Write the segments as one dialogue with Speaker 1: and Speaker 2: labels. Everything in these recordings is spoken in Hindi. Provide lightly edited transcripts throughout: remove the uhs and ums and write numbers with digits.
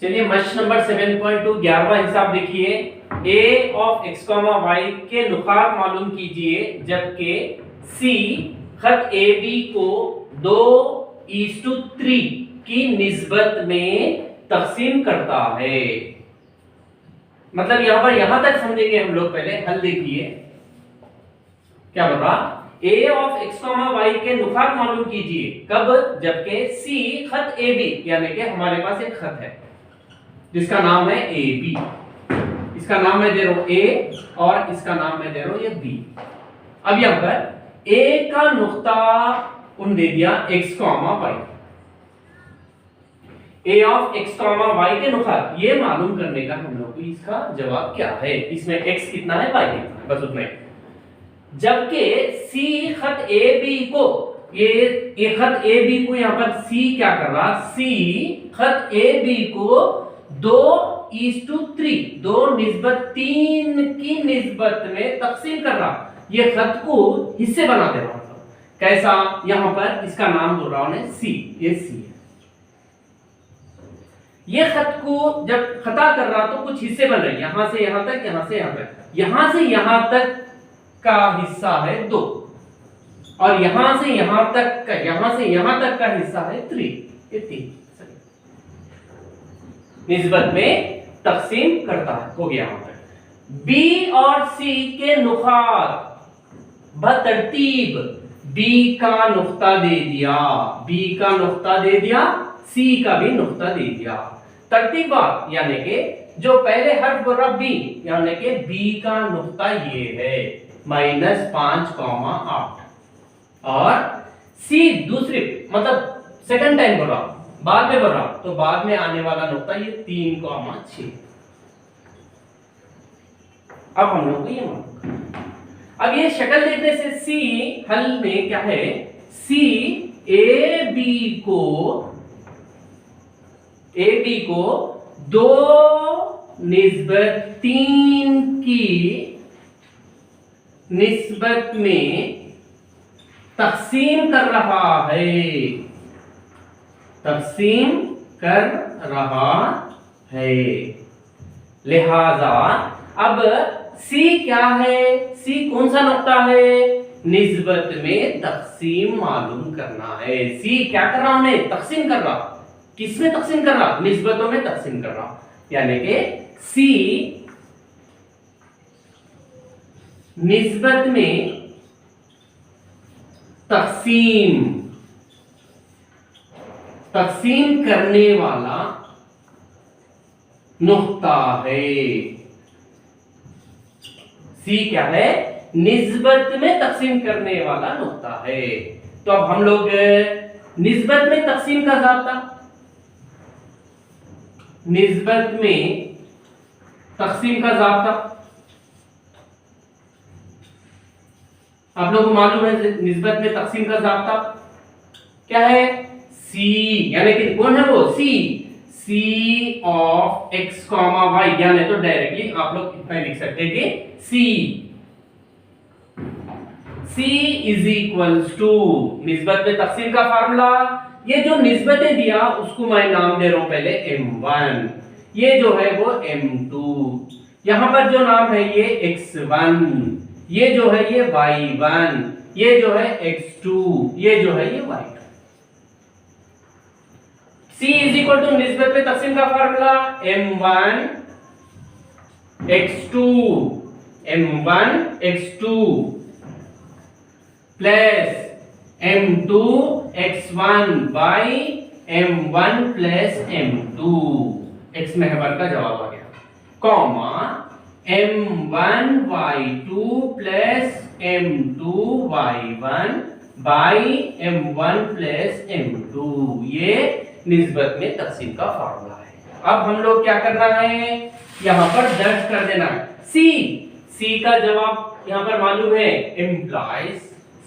Speaker 1: चलिए मश नंबर 7.2 11वां हिसाब देखिए। a ऑफ x, y के नुकात मालूम कीजिए जबकि c खत AB को 2:3 की निस्बत में तकसीम करता है। मतलब यहां पर यहां तक समझेंगे हम लोग। पहले हल देखिए क्या बोल रहा। a ऑफ x, y के नुकात मालूम कीजिए कब, जबकि c खत AB, यानी कि हमारे पास एक खत है जिसका नाम है AB। इसका नाम मैं दे रहा हूं A और इसका नाम मैं दे रहा हूं ये B। अब यहां पर A का नुक्ता उन दे दिया x, y। A of x, y के नुकात ये मालूम करने का हम लोग को इसका जवाब क्या है। इसमें x कितना है, y कितना है, बस उतना ही। जबकि C खत AB को ये खत AB को यहां पर C क्या कर रहा, C खत AB को 2:3 की निस्बत में तकसीम कर रहा। ये खत को हिस्से बना दे रहा हूं। कैसा, यहां पर इसका नाम बोल रहा हूं सी, ये सी है। ये खत को जब खता कर रहा तो कुछ हिस्से बन रहे, यहां से यहां तक, यहां से यहां तक, यहां से यहां तक का हिस्सा है 2 और यहां से यहां तक का, यहां से यहां तक का हिस्सा है 3, ये 3 निस्बत में तकसीम करता है। हो गया। B और C के नुकात बतरतीब B का नुक्ता दे दिया, B का नुक्ता दे दिया, C का भी नुक्ता दे दिया। तरतीबात यानी कि जो पहले हर्फ बोल रहा B, यानी कि B का नुक्ता ये है -5,8 और C दूसरे मतलब सेकंड टाइम बोल रहा, बाद में बोल रहा तो बाद में आने वाला नुक्ता ये 3,6। अब हम लोग को ये मालूम। अब ये शक्ल देखने से C हल में क्या है, C AB को 2:3 की निस्बत में तकसीम कर रहा है, तकसीम कर रहा है। लिहाजा अब C क्या है, C कौन सा नुक्ता है, निस्बत में तकसीम मालूम करना है। C क्या कर रहा है, तकसीम कर रहा। किसमें तकसीम कर रहा, निस्बतों में तकसीम कर रहा। यानी कि C निस्बत में तकसीम करने वाला नुक्ता है। C क्या है, निस्बत में तकसीम करने वाला नुक्ता है। तो अब हम लोग निस्बत में तकसीम का ज़ाब्ता, निस्बत में तकसीम का ज़ाब्ता आप लोगों को मालूम है। निस्बत में तकसीम का ज़ाब्ता क्या है, C यानी कि कौन है वो, C ऑफ x, y, यानी तो डायरेक्टली आप लोग इतना लिख सकते हैं कि C इज इक्वल्स टू, निस्बत में तकसीम का फार्मूला, ये जो निस्बतें दिया उसको मैं नाम दे रहा हूं पहले M1, ये जो है वो M2, यहां पर जो नाम है ये X1, ये जो है ये Y1, ये जो है X2, ये जो है ये Y2। C is equal to निस्बत में तकसीम का formula M1 X2 plus M2 X1 by M1 plus M2, X में है का जवाब आ गया, comma M1 Y2 plus M2 Y1 by M1 plus M2, ये निस्बत में तकसीम का फार्मूला है। अब हम लोग क्या करना है, यहां पर दर्ज कर देना है C का जवाब यहां पर मालूम है, इम्प्लाइज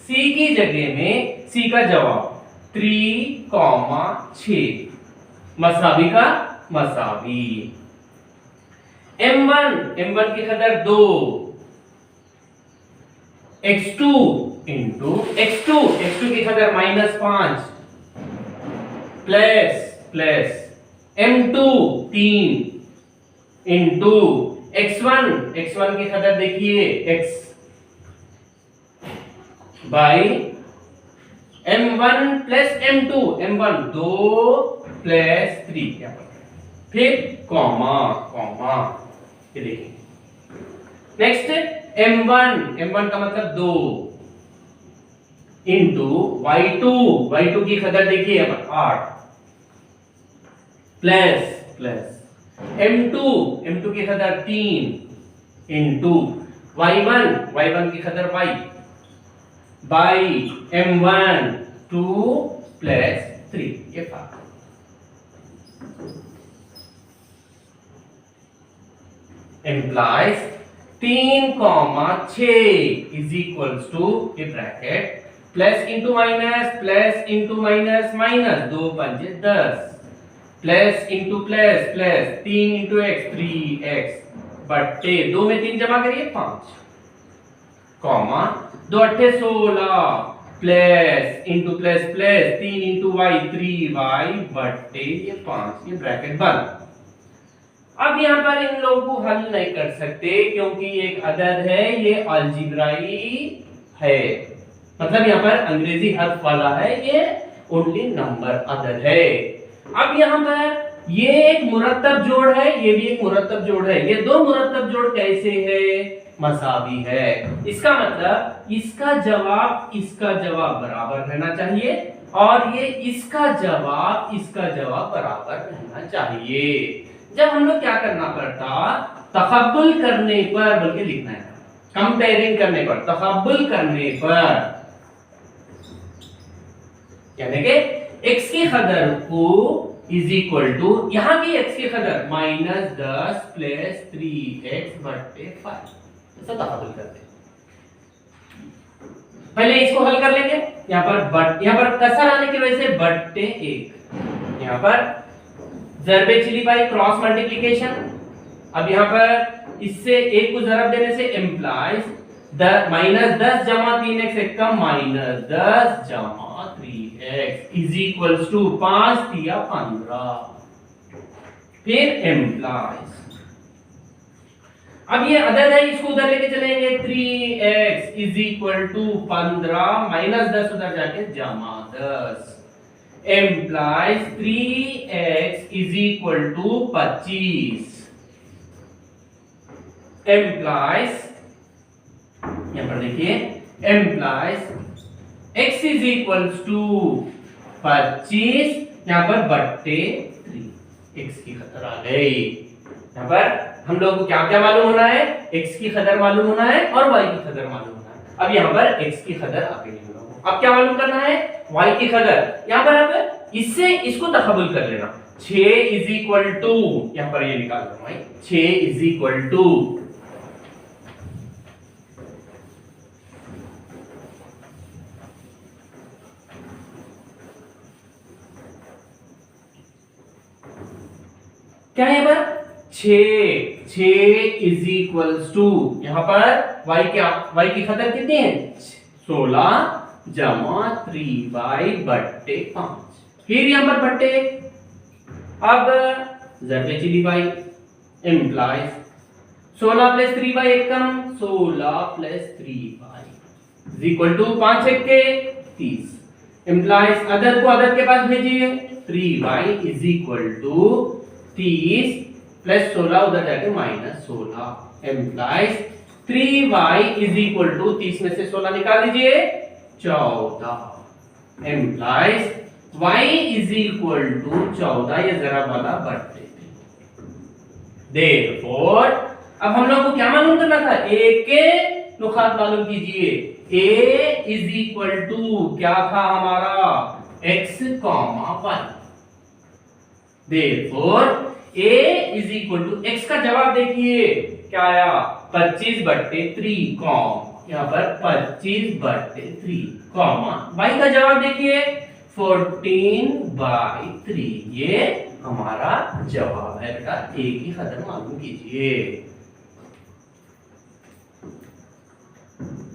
Speaker 1: C की जगह में C का जवाब 3,6 मसावी का मसावी। M1 की कदर 2, X2 इंटू X2 की कदर -5 प्लस m2 3 इंटू x1 की कदर देखिए x by m1 plus m2 m1 2 plus 3 फिर कॉमा कॉमा ये देखिए नेक्स्ट m1 का मतलब 2 इंटू y2 की कदर देखिए 8 प्लस m2 की कदर 3 इंटू y1 की कदर y बाई m1 2 प्लस 3 ये formula implies 3,6 is equals to ये bracket plus into minus minus 2 पंजे 10 plus into plus 3 into x 3x बट्टे 2 में 3 जमा करिए 5 कॉमा 2 अट्ठे 16 plus into plus 3 into y 3y बट्टे ये 5 ये ब्रैकेट बंद। अब यहाँ पर इन लोगों को हल नहीं कर सकते क्योंकि एक अदद है ये अलजेब्राई है, मतलब यहाँ पर अंग्रेजी हर्फ वाला है, ये ओनली नंबर अदद है। अब यहाँ पर ये एक मुरत्तब जोड़ है, ये भी एक मुरत्तब जोड़ है, ये दो मुरत्तब जोड़ कैसे है? मसावी है। इसका मतलब इसका जवाब बराबर रहना चाहिए और ये इसका जवाब बराबर रहना चाहिए। जब हम लोग क्या करना पड़ता, तफाबुल करने पर, बल्कि लिखना है कंपेयरिंग करने पर, तफाबुल करने पर यानी कि x की कदर को इज इक्वल टू यहां की x की कदर -10 प्लस 3x बट्टे 5 ऐसा तफाबुल करते हैं। पहले इसको हल कर लेंगे। यहाँ पर कसर आने की वजह से बट्टे 1, यहाँ पर ज़रबे चली पाई क्रॉस मल्टीप्लिकेशन। अब यहाँ पर इससे एक को ज़रब देने से इम्प्लाइज -10 जमा 3x एक कम -10 जमा 3x इज इक्वल्स टू 5 दिया 15 फिर इम्प्लाइज। अब ये अदद है, इसको उधर लेके चलेंगे 3x इज इक्वल टू 15 -10 उधर जाके जमा 10 implies 3x is equal to 25 implies, यहां पर देखिए implies x is equals to 25 यहां पर बट्टे 3 x की कदर आ गई। यहां पर हम लोग को क्या क्या मालूम होना है? x की कदर मालूम होना है और y की कदर मालूम होना है। अब यहां पर x की कदर आ गई। अब क्या मालूम करना है? y की कदर। यहां पर अब इससे इसको तफाबुल कर लेना। 6 इज इक्वल टू, यहां पर ये निकाल लो भाई, 6 इज इक्वल टू क्या है? पर 6 इज इक्वल्स टू, यहां पर y की कदर कितनी है? 16 जमा 3y बट्टे 5 फिर यहां पर बट्टे। अब ज़रबे चली पाई इम्प्लाइज 16 प्लस 3y एक कम 16 plus 3y is equal to 5 एक के 30 इम्प्लाइज अदद को अदद के पास भेजिए 3y is equal to 30 plus 16 उधर जाके -16 implies 3y is equal to 30 में से 16 निकाल दीजिए 14 implies y is equal to 14 ये जरा वाला बट्टे। therefore अब हम लोग को क्या मालूम करना था? a के नुकात मालूम कीजिए। a is equal to क्या था हमारा? x, y। therefore a is equal to x का जवाब देखिए क्या आया? 25 बट्टे 3 कॉम यहाँ पर 25 बट्टे 3 कॉमा y का जवाब देखिए 14/3 ये हमारा जवाब है बेटा। a की कदर मालूम कीजिए।